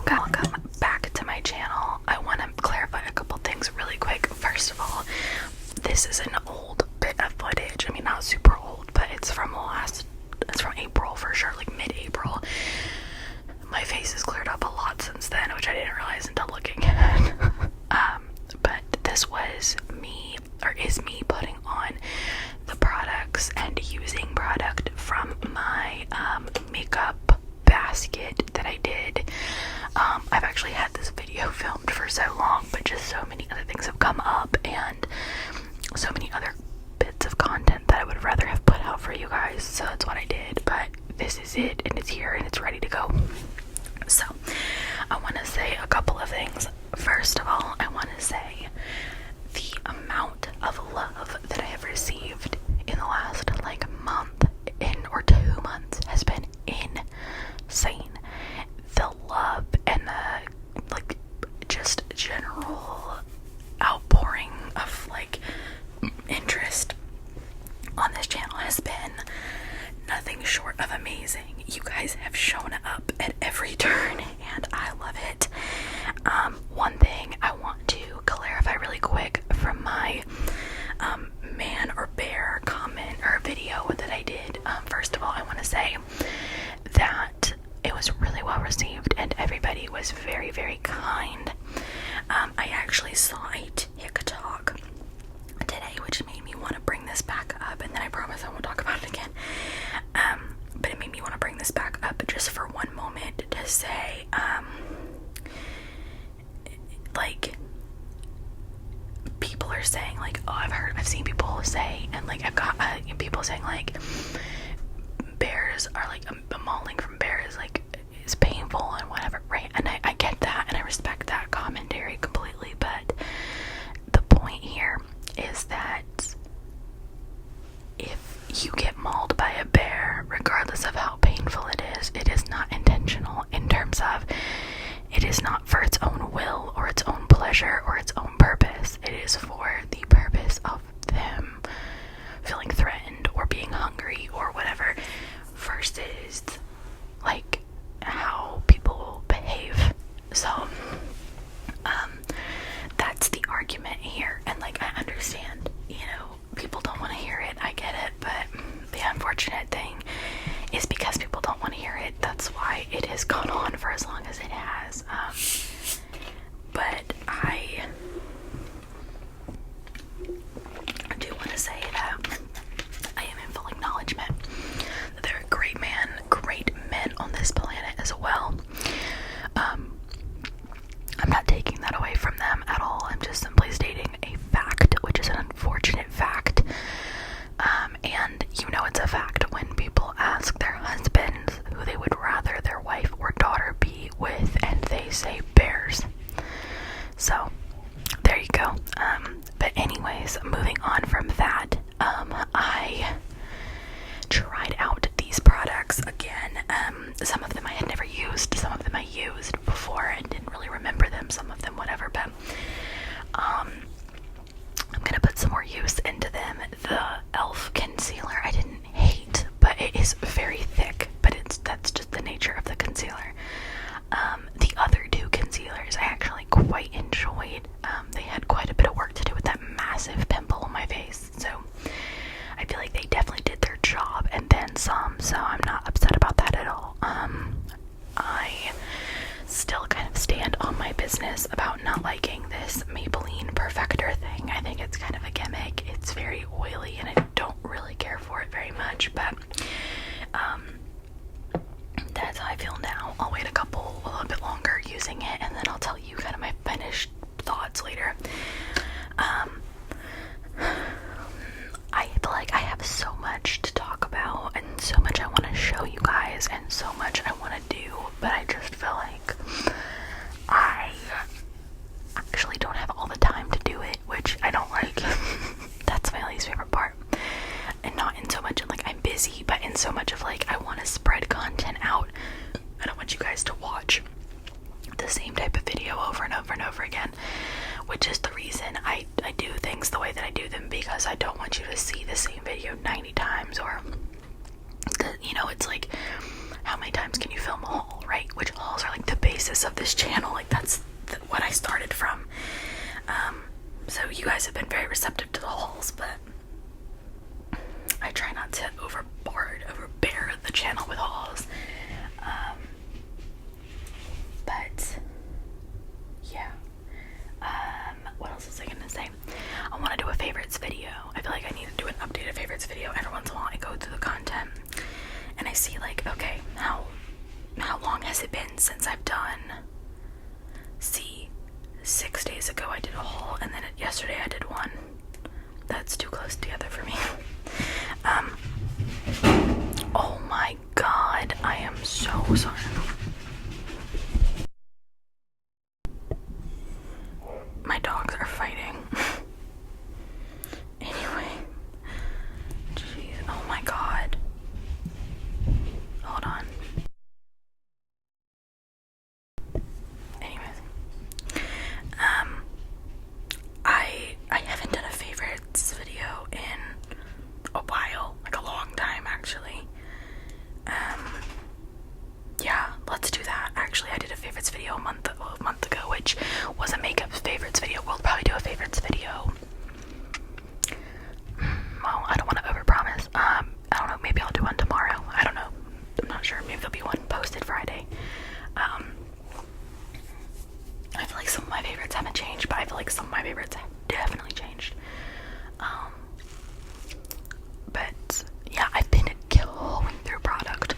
Welcome back to my channel. I want to clarify a couple things really quick. First of all, this is an old bit of footage. I mean, not super old, but it's from April for sure, like mid-April. My face has cleared up a lot since then, which I didn't realize until looking. But this was me, or is me, putting on the products and using product from my makeup basket that I did. I've actually had this video filmed for so long, but just so many other things have come up and so many other bits of content that I would rather have put out for you guys, so that's what I did. But this is it, and it's here, and it's ready to go. So I want to say a couple of things. First of all, I want to say the amount of love that I have received in the last month or 2 months has been insane. The love and the just general outpouring of interest on this channel has been nothing short of amazing. You guys have shown up at every turn, and I love it. One thing I want to clarify really quick from my man or bear comment or video that I did. First of all, I want to say that it was really well received and everybody was very, very kind. I actually saw a TikTok today which made me want to bring this back up, and then I promise I won't talk about it again. But it made me want to bring this back up just for one moment to say, people are saying oh, I've seen people say, and I've got people saying bears are mauling from bears is painful and whatever, right? And I get that and I respect that commentary completely, but the point here is that if you get mauled by a bear, regardless of how painful it is not intentional, in terms of it is not for its own will or its own pleasure or its own purpose. It is for the purpose of them feeling threatened or being hungry or whatever, versus how people behave. So that's the argument here, and I understand, people don't want to hear it, I get it, but the unfortunate thing is because people don't want to hear it, that's why it has gone on for as long as it has. But I do want to say that I am in full acknowledgement that there are great men on this planet as well. I'm not taking that away from them at all. I'm just simply stating a fact, which is an unfortunate fact. And it's a fact when people ask their husbands who they would rather their wife or daughter be with, and they say bears. So there you go. But anyways, moving on from that, I tried out these products again. Some of them I had never used, some of them I used before and didn't really remember them, some of them whatever, but I'm gonna put some more use into them. The e.l.f. concealer I didn't hate, but it is very thick, but that's just the nature of the concealer. The other two concealers I actually quite enjoyed. They had quite a bit of work to do with that massive pimple on my face, so I feel like they definitely did their job and then some, so I'm not upset about that at all. I still kind of stand on my business about not liking this Maybelline Perfector thing. I think it's kind of a gimmick. It's very oily and I don't really care for it very much, but that's how I feel now. I'll wait a little bit longer using it, and then I'll tell you kind of my finished thoughts later. I feel like I have so much to talk about and so much I want to show you guys and so much I want to do, but I just feel like I actually don't have all the time to do it, which I don't like. That's my least favorite part. And not in so much of I'm busy, but in so much of I want to spread content out. I don't want you guys to watch the same type of video over and over and over again, which is the reason I do things the way that I do them, because I don't want you to see the same video 90 times, or it's how many times can you film a haul, right? Which hauls are the basic basis of this channel. Like, that's what I started from. So you guys have been very receptive to the hauls, but I try not to overbear the channel with hauls. But yeah. What else was I gonna say? I want to do a favorites video. I feel like I need to do an updated favorites video. Every once in a while I go through the content and I see, like, okay, how long has it been since I've done, see, 6 days ago I did a haul, and then yesterday I did one. That's too close together for me. Oh my god, I am so sorry. My dogs are fighting. Anyway. Jeez, oh my god. Hold on. Anyways. I haven't done a favorites video in a while, like a long time actually. Yeah, let's do that. Actually, I did a favorites video a month ago, which was a makeup favorites video. We'll probably do a favorites video. Well, I don't want to overpromise. I don't know, maybe I'll do one tomorrow. I don't know. I'm not sure. Maybe there'll be one posted Friday. I feel like some of my favorites haven't changed, but I feel like some of my favorites have definitely changed. But yeah, I've been going through product.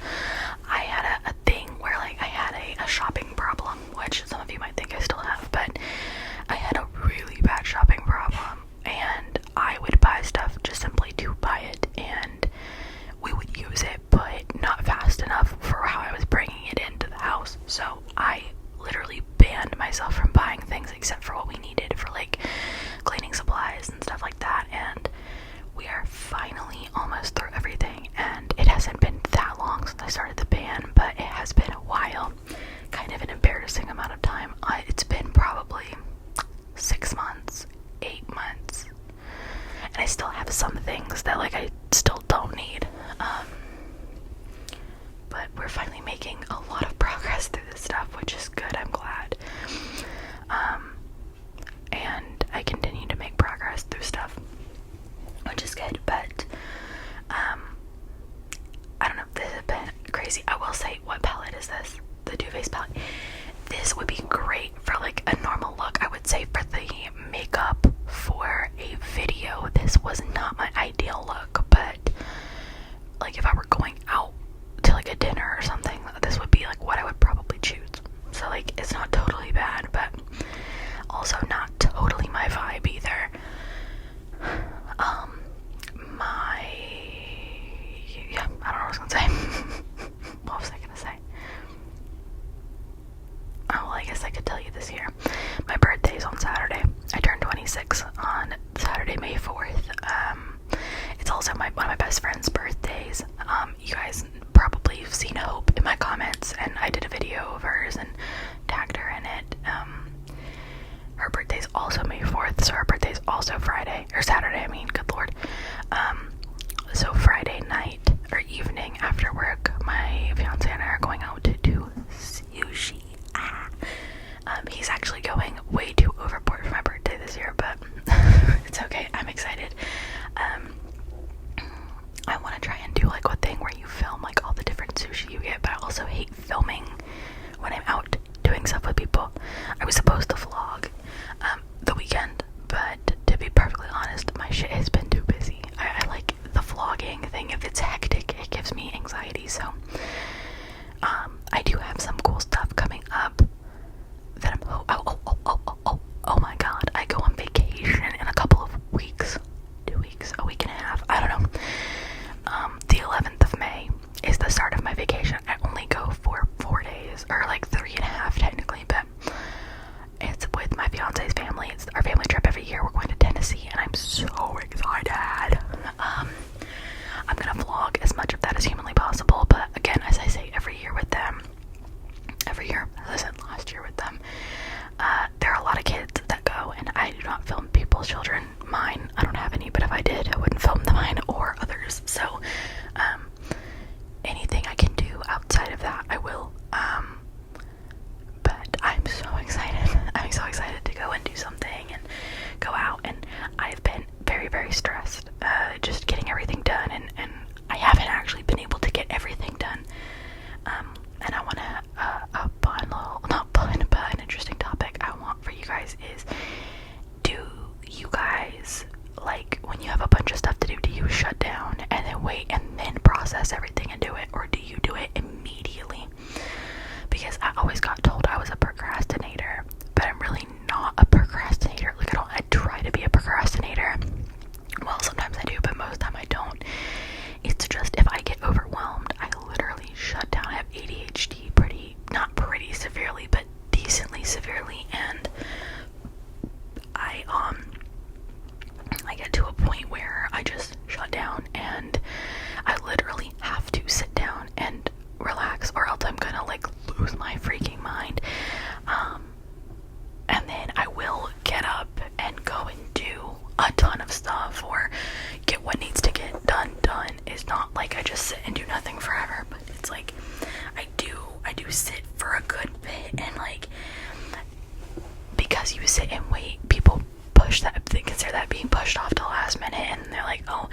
I had a thing where, like, I had a shopping problem, which some of you might think I still have, but I had a really bad shopping problem, and I would buy stuff just simply to buy it, and we would use it, but not fast enough for how I was bringing it into the house. So I literally banned myself from buying things except for what we needed for, like, cleaning supplies and stuff like that, and we are finally almost through everything, and it hasn't been that long since I started the ban, but it has been a while. Kind of an embarrassing amount of time. It's been probably 6 months, 8 months, and I still have some things that, like, I still don't need. But we're finally making a lot of progress through this stuff, which is good. I'm glad. And I continue to make progress through stuff, which is good. But I don't know, this has been crazy. I will say, what palette is this? The Too Faced palette. This would be great for, like, a normal look. I would say for the makeup for a video, this was not my ideal look, but, like, if I were going out to, like, a dinner or something, this would be, like, what I would probably choose. So, like, it's not totally bad, but also not totally my vibe either. Yeah, I don't know what I was gonna say. What was I gonna say? Oh, well, I guess I could tell you this here. My birthday's on Saturday. I turned 26 on Saturday, May 4th. It's also one of my best friend's birthdays. You guys probably have seen Hope in my comments, and I did a video of hers and tagged her in it. Her birthday's also May 4th, so her birthday's also Friday, or Saturday, I mean, good lord. So Friday night, or evening after work, my fiance and I are going out to do sushi. He's actually going way too overboard for my birthday this year, but it's okay, I'm excited. I want to try and do, like, a thing where you film, like, all the different sushi you get, but I also hate filming when I'm out doing stuff with people. I was supposed to vlog the weekend, but to be perfectly honest, my shit has been too busy. I like the vlogging thing. If it's hectic, it gives me anxiety, so I do have some cool stuff coming up that I'm oh my god, I go on vacation in a couple of weeks, 2 weeks, a week and a half, I don't know. The 11th of May is the start of my vacation. I only go for 4 days, or like 3.5 technically, but it's with my fiance's family. It's our family trip every year. We're going to Tennessee, and I'm so excited. I'm gonna vlog as much of that as humanly possible, but again, as I say every year with them, as I said last year with them, there are a lot of kids that go, and I do not film people's children. Mine, I don't have any, but if I did, I wouldn't film mine or others. So, anything I can do outside of that, I will. But very stressed, just getting everything done, and I haven't actually been able to get everything done. And I want to, but an interesting topic I want for you guys is, do you guys, like, when you have a bunch of stuff to do you shut down and then wait and then process everything and do it, or do you do it immediately? Because I always got told I was a procrastinator, but I'm really not a procrastinator. Like, I try to be a procrastinator. Well, sometimes I do, but most of the time I don't. It's just, if I get overwhelmed, I literally shut down. I have ADHD not pretty severely, but decently severely, and I get to a point where I just shut down, and I literally have to sit down and relax, or else I'm gonna, like, lose my freaking mind. And then I will get up and go and do a ton of stuff, or get what needs to get done. It's not like I just sit and do nothing forever, but it's like I do sit for a good bit, and, like, because you sit and wait, people they consider that being pushed off to the last minute, and they're like, oh,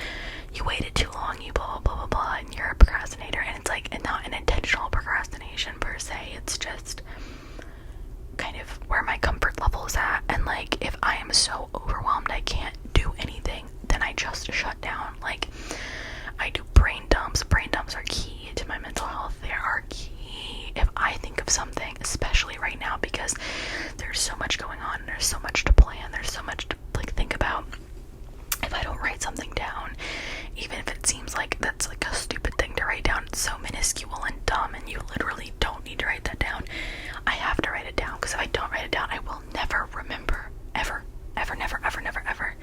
you waited too long, you blah blah blah blah, and you're a procrastinator. And it's like, not an intentional procrastination per se, it's just kind of where my comfort level is at. And, like, if I am so overwhelmed I can't do anything, then I just shut down. Like, I do brain dumps. Brain dumps are key to my mental health. They are key. If I think of something, especially right now, because there's so much going on, there's so much to plan, there's so much to, like, think about. If I don't write something down, even if it seems like that's, like, a stupid thing to write down, it's so minuscule and dumb, and you literally don't need to write that down, I have to write it down, because if I don't write it down, I will never remember. Ever. Never.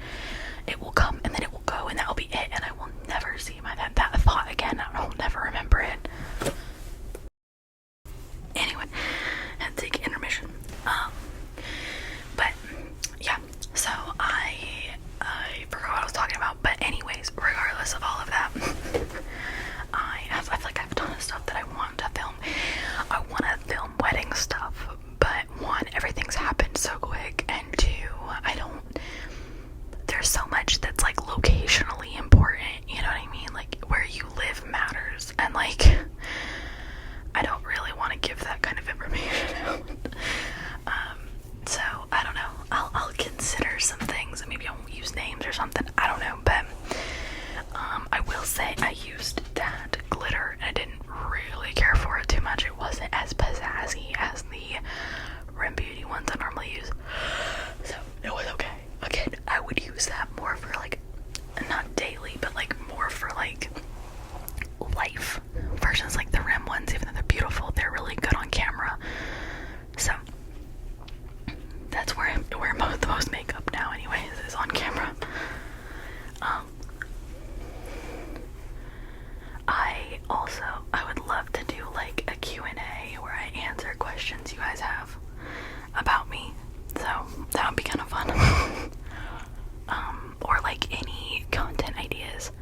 It will come, and then it will go, and that will be it, and I will never see that thought again. I will never remember it. Anyway, I had to take an intermission. But yeah, so I forgot what I was talking about. But anyways, regardless of all of that, I feel like I have a ton of stuff that I want to film. I want to film wedding stuff, but one, everything's happened so quick, and two, there's so much that's, like, locationally important, you know what I mean? Like, where you live matters, and, like, I don't really want to give that kind of information out. So I don't know. I'll consider some things. Maybe I won't use names or something. I don't know. But I will say I used that glitter, and I didn't really care for it too much. It wasn't as pizzazzy as the Rim Beauty ones I normally use. So it was okay. Again, I would use that more for, like, not daily, but, like, more for, like, life versions, like the Rim ones. Even though they're beautiful, they're really good on camera. So that's where the most makeup now anyways is on camera. I would love to do, like, a Q&A where I answer questions you guys have about me, so that would be kind of fun. Or, like, any content ideas.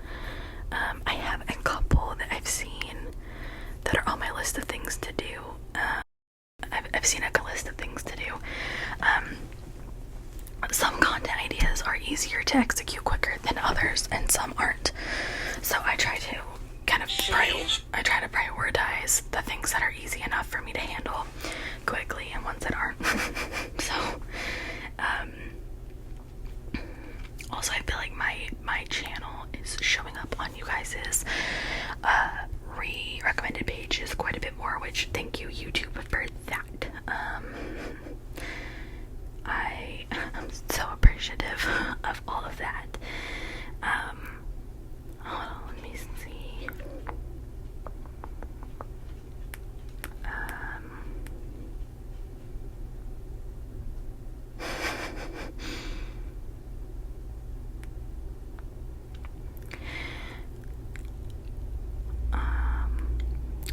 I have a couple that I've seen that are on my list of things to do. I've seen a list of things to do. Some content ideas are easier to execute quicker than others, and some aren't. So I try to kind of prioritize the things that are easy enough for me to handle quickly and ones that aren't. So, also, I feel like my channel is showing up on you guys's recommended pages quite a bit more, which, thank you, YouTube, for that. I am so appreciative of all of that. Hold on, let me see.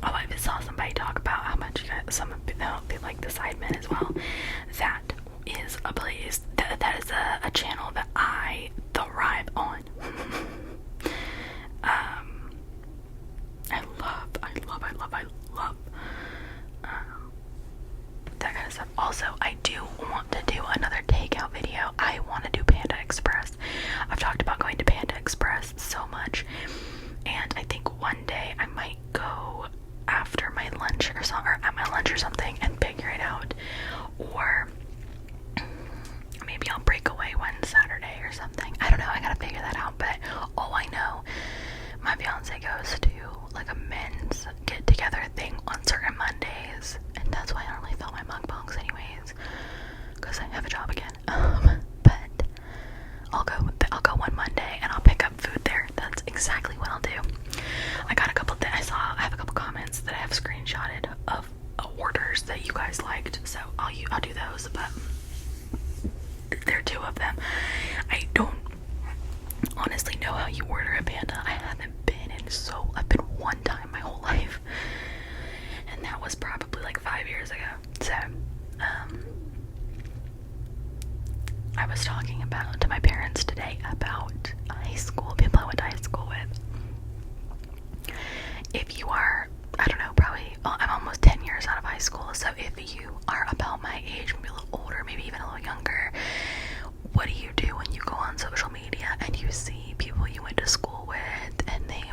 Oh, I saw somebody talk about how much some of they like the Sidemen as well. That is a place, that is a channel that I thrive on. I love that kind of stuff. stuff. Also, I do want to do another takeout video. I want to do Panda Express. I've talked about going to Panda Express so much, and I think one day I might go after my lunch or at my lunch or something and figure it out. Or maybe I'll break away one Saturday or something. I don't know, I gotta figure that out. But all I know, my fiance goes to like a men's get together thing on certain Mondays, and that's why I don't really film my mukbangs anyways, because I have a job again. But I'll go one Monday and I'll pick up food there. That's exactly what I'll do. I got a couple I have a couple comments that I have screenshotted of orders that you guys liked, so I'll do those. But there are two of them. I don't honestly know how you order a Panda. I haven't been I've been one time my whole life, and that was probably like 5 years ago. So I was talking to my parents today about high school, people I went to high school with. If you are, I don't know, probably, well, I'm almost 10 years out of high school, so if you are about my age, maybe a little older, maybe even a little younger, what do you do when you go on social media and you see people you went to school with, and they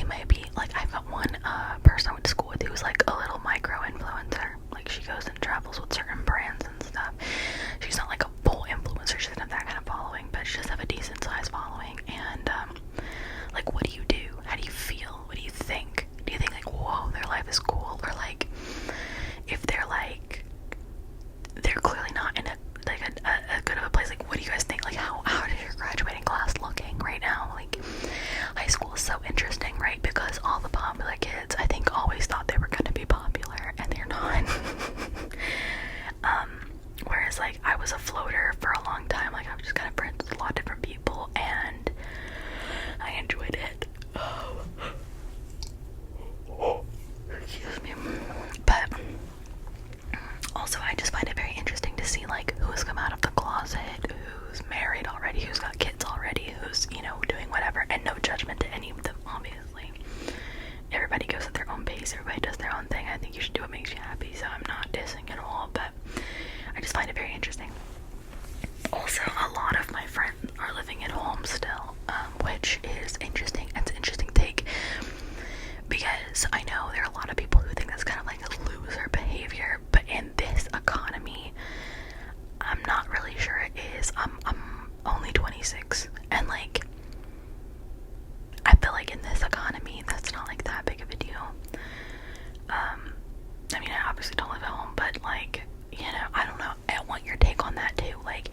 might be, like, I've got one person I went to school with who's like a little micro influencer. Like, she goes and travels with certain brands and stuff. She's not like a full influencer, she doesn't have that kind of following, but she does have a decent sized following. And like, what do you do? How do you feel? What do you think? Do you think like, whoa, their life is cool? Or like, if they're clearly not in a good of a place, like, what do you guys think? Like, how is your graduating class looking right now? Like, high school is so interesting, right? Because all the popular kids, I think, always thought they were going to be popular, and they're not. Whereas, like, I was a floater for a long time. Like, I was just kind of friends with a lot of different people, and I enjoyed it. Excuse me. But also, I just find it very interesting to see, like, who's come out of the closet, who's married already, who's got kids already, who's, doing whatever, and no judgment to any of them, obviously. Everybody goes at their own pace, everybody does their own thing. I think you should do what makes you happy, so I'm not dissing at all, but I just find it very interesting. Also, a lot of my friends are living at home still, which is interesting. It's an interesting take, because I know there are a lot of people who think that's kind of like a loser behavior, but in this economy, I'm not really sure it is. I'm only 26, and like, I feel like in this economy, that's not like that big of a deal. I mean, I obviously don't live at home, but like, I don't know. I want your take on that too. Like,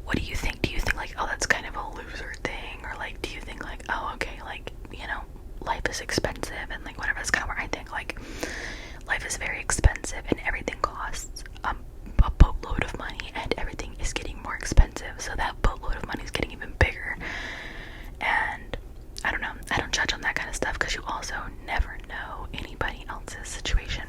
what do you think? Do you think like, oh, that's kind of a loser thing? Or like, do you think like, oh, okay, like, life is expensive and like whatever? That's kind of where I think like, life is very expensive and everything costs a boatload of money, and everything is getting more expensive. So that boatload of money is getting even bigger. And I don't know. I don't judge on that kind of stuff, because you also never know anybody else's situation.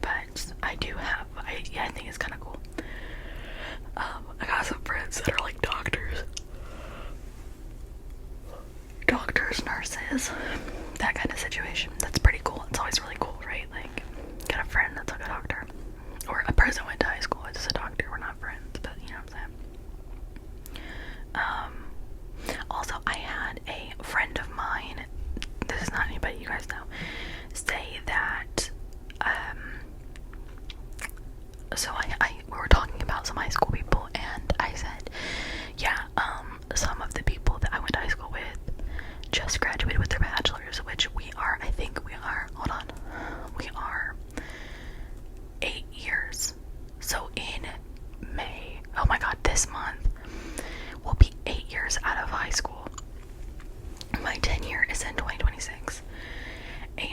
But I do have, I think it's kind of cool. I got some friends that are like doctors, nurses, that kind of situation. That's pretty cool. It's always really cool, right? Like, get a friend that's like a doctor, or a person went to high school, it's just a doctor. We're not friends, but you know what I'm saying. Also, I had a friend of mine, this is not anybody you guys know, say that, so we were talking about some high school people, and I said, yeah, some of the people that I went to high school with just graduated with their bachelor's, which I think we are 8 years. So in May, oh my god, this month, we'll be 8 years out of high school. My tenure is in 2026, and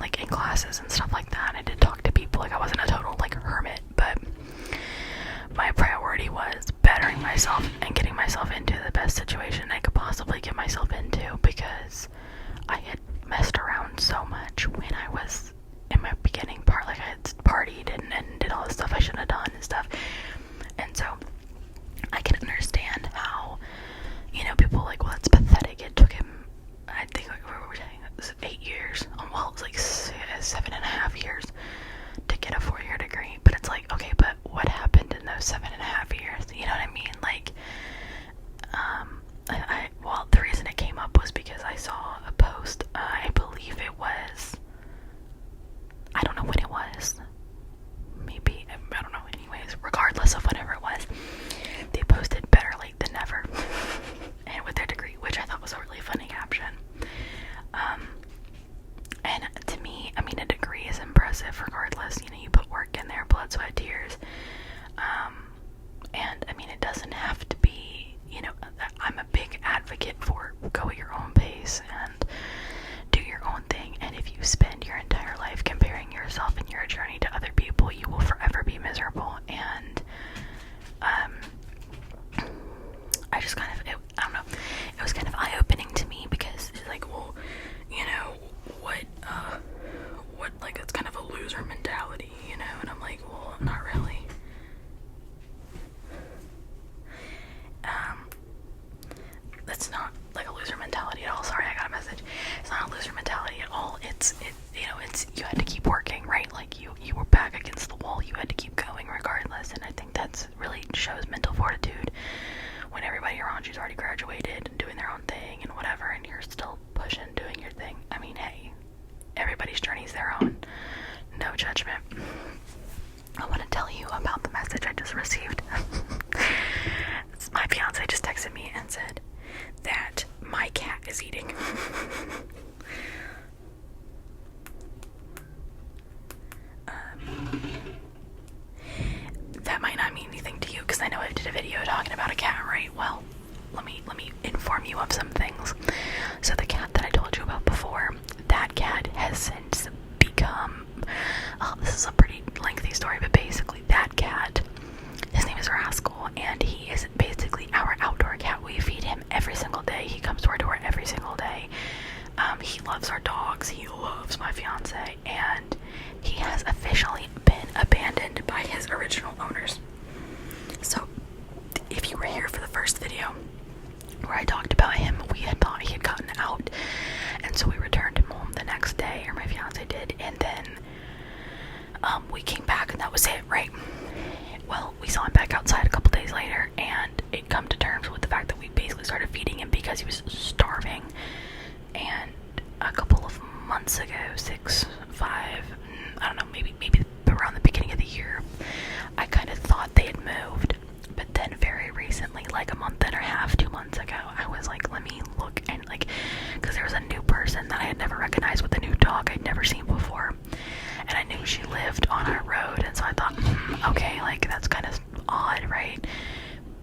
like in classes and stuff like that. I did talk to people. Like I wasn't a total like hermit, but my priority was bettering myself and getting myself into the best situation I could possibly get myself into, because I had messed around so much when I was in my beginning part. Like I had partied and did all the stuff I shouldn't have done and stuff. And so I can understand how, you know, people are like, well, that's pathetic. It took him, I think, like, what were we saying? It was 8 years. Well, it was like 7.5 years to get a 4-year degree. But it's like, okay, but what happened in those 7.5 years? You know what I mean? Like, well, the reason it came up was because I saw a post. I believe it was, I don't know when it was. Maybe, I don't know. Anyways, regardless of whatever it was, they posted better late than never, and with their degree, which I thought was a really funny caption. And to me, I mean, a degree is impressive regardless. You know, you put work in there, blood, sweat, tears. And I mean, it doesn't have to be, you know, I'm a big advocate for go at your own pace and do your own thing. And if you spend your entire life comparing yourself and your journey to other people, you will forever be miserable. And I just kind of, I don't know, it was kind of eye-opening to me, because it's like, well, you know, what, like, it's kind of a loser mentality, you know, and I'm like, well, not really. That's not like a loser mentality at all. Sorry, I got a message. It's not a loser mentality at all. You know, it's, you had to keep working, right? Like, you were back against the wall. You had to keep going regardless, and I think that's really shows mental fortitude when everybody around you's already graduated and doing their own thing and whatever, and you're still pushing, doing your thing. I mean, hey, everybody's journey's their own. No judgment. I want to tell you about the message I just received. My fiance just texted me and said that my cat is eating. That might not mean anything to you, because I know I did a video talking about a cat, right? Well, let me inform you of some things. So the cat that I told you about before, that cat has since become, this is a pretty lengthy story, but basically that cat, his name is Rascal, and he is basically our outdoor cat. We feed him every single day. He comes to our door every single day. He loves our dogs. He loves my fiance, and he has officially been abandoned by his original owners. So, if you were here for the first video where I talked about him, we had thought he had gotten out, and so we returned him home the next day, or my fiance did, and then we came back, and that was it, right? Well, we saw him back outside a couple days later, and it come to terms with the fact that we basically started feeding him because he was starving. And a couple of months ago, 6, 5, I don't know, maybe around the beginning of the year, I kind of thought they had moved. But then very recently, like a month and a half, 2 months ago, I was like, let me look, and like, because there was a new person that I had never recognized with a new dog I'd never seen before. And I knew she lived on our road, and so I thought, okay, like, that's kind of odd, right?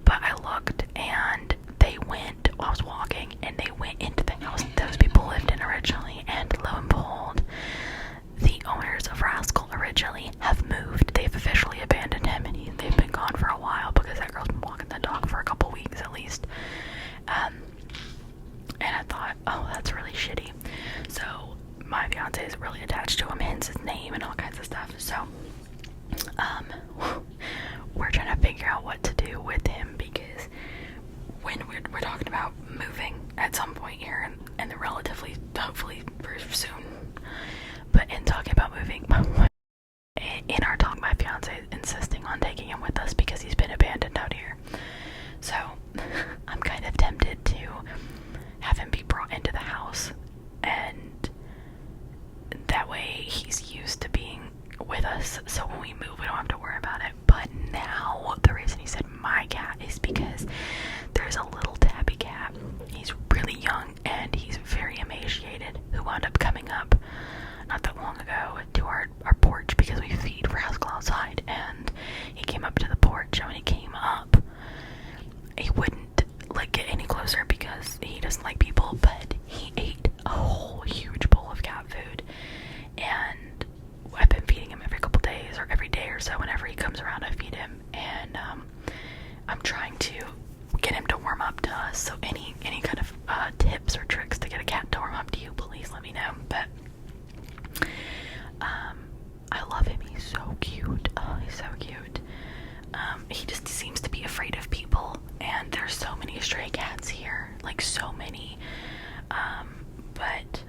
But I looked, and they went, I was walking, and they went into the house those people lived in originally, and lo and behold, the owners of Rascal originally have moved. They've officially abandoned him, and they've been gone for a while, because that girl's been walking the dog for a couple weeks at least. And I thought, oh, that's really shitty. So my fiance is really attached to him, hence his name and all kinds of stuff. So we're trying to figure out what to do with him, because when we're talking about moving at some point here in the relatively, hopefully very soon, but in talking about moving, in our talk, my fiance is insisting on taking him with us because he's been abandoned out here. So I'm kind of tempted to have him be brought into the house, and that way he's used to being with us, so when we move we don't have to worry about it. But now the reason he said my cat is because there's a little tabby cat. He's really young and he's very emaciated, who wound up coming up not that long ago to our porch, because we feed Rascal outside, and he came up to the porch, and when he came up, he wouldn't like get any closer because he doesn't like people, but he ate a whole huge bowl of cat food, and tips or tricks to get a cat to warm up to you, please let me know. But I love him. He's so cute. Oh, he's so cute. He just seems to be afraid of people, and there's so many stray cats here, like so many. But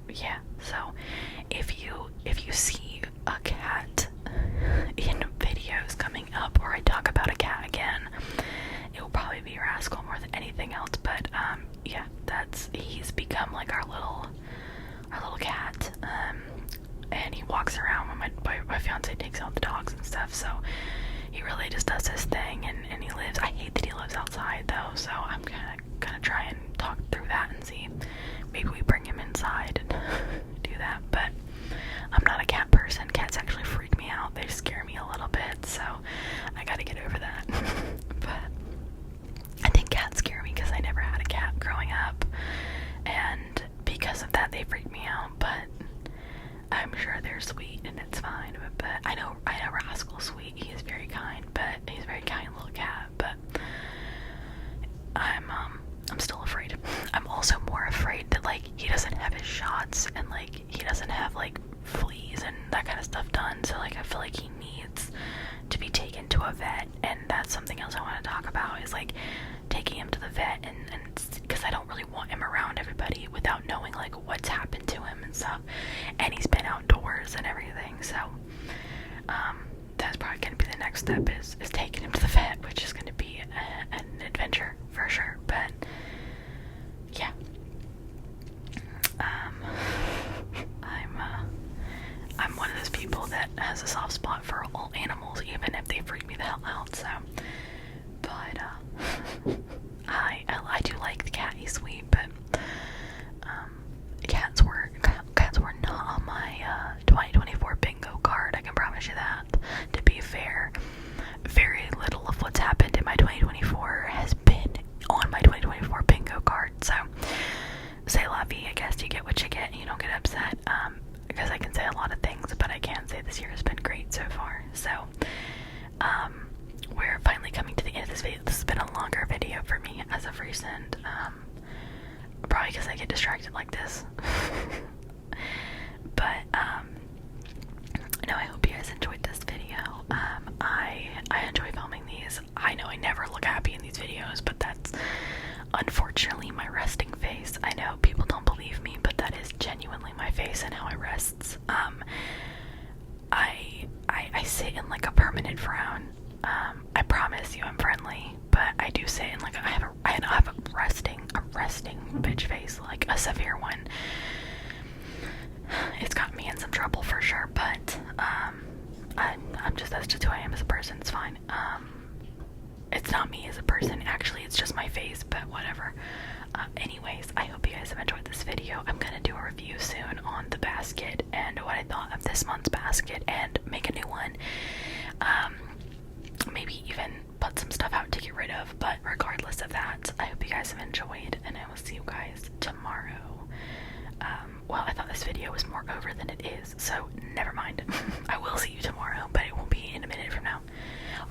yeah, so if you see a cat in videos coming up, or I talk about a cat again, it will probably be Rascal more than anything else. But yeah, he's become like our little cat. And he walks around when my fiance takes out the dogs and stuff, so he really just does his thing, and he lives. I hate that he lives outside though, so I'm gonna try and talk through that and see. Maybe we bring him inside and do that, but I'm not a cat person. Cats actually freak me out. They scare me a little bit, so I gotta get over that. But I think cats scare me because I never had a cat growing up, and because of that they freak me out, but I'm sure they're sweet and it's fine. But I know Rascal's sweet. He is very kind, but he's a very kind little cat. But I'm still afraid. I'm also more afraid that like he doesn't have his shots, and like he doesn't have like fleas and that kind of stuff done. So like I feel like he needs to be taken to a vet, and that's something else I want to talk about, is like taking him to the vet, and because I don't really want him around everybody without knowing like what's happened to him and stuff. And he's been outdoors and everything, so that's probably going to be the next step, is taking him to the vet, which is going to be an adventure for sure. But yeah, I'm one of those people that has a soft spot for all animals, even if they freak me the hell out. So, but I do like the cat. He's sweet, but cats were not on my 2024 bingo card. I can promise you that. To be fair, very little of what's happened in my 2024 has been on my 2024 bingo card. So, say la vie. I guess you get what you get, and you don't get upset. Because I can say a lot of things, but I can't say this year has been great so far. So, we're finally coming to the end of this video. This has been a longer video for me as of recent. Probably because I get distracted like this. But, no, I hope you guys enjoyed this video. I enjoy filming these. I know I never look happy in these videos, but that's unfortunately my resting face. I know people don't believe me, but that is genuinely my face and how it rests. I sit in like a permanent frown. I promise you I'm friendly, but I do sit in like I have a resting bitch face, like a severe one. It's got me in some trouble for sure, but that's just who I am as a person. It's fine. It's not me as a person, actually, it's just my face, but whatever. Anyways, I hope you guys have enjoyed this video. I'm gonna do a review soon on the basket and what I thought of this month's basket, and make a new one. Maybe even put some stuff out to get rid of, but regardless of that, I hope you guys have enjoyed, and I will see you guys tomorrow. Well, I thought this video was more over than it is, so never mind. I will see you tomorrow, but it won't be in a minute from now.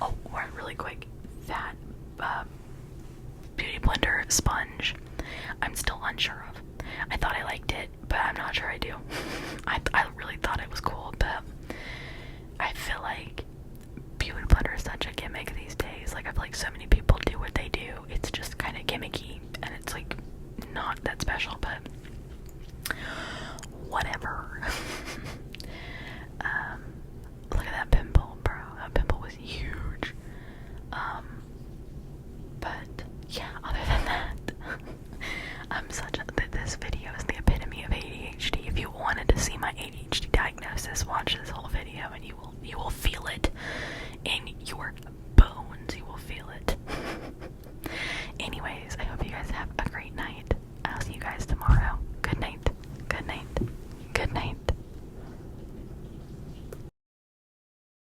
Oh, really quick, that Beauty Blender sponge, I'm still unsure of. I thought I liked it, but I'm not sure I do. I really thought it was cool, but I feel like Beauty Blender is such a gimmick these days. Like, I feel like so many people do what they do. It's just kind of gimmicky, and it's like not that special, but whatever. Look at that pimple, bro. That pimple was huge. But yeah, other than that, this video is the epitome of ADHD. If you wanted to see my ADHD diagnosis, watch this whole video and you will feel it in your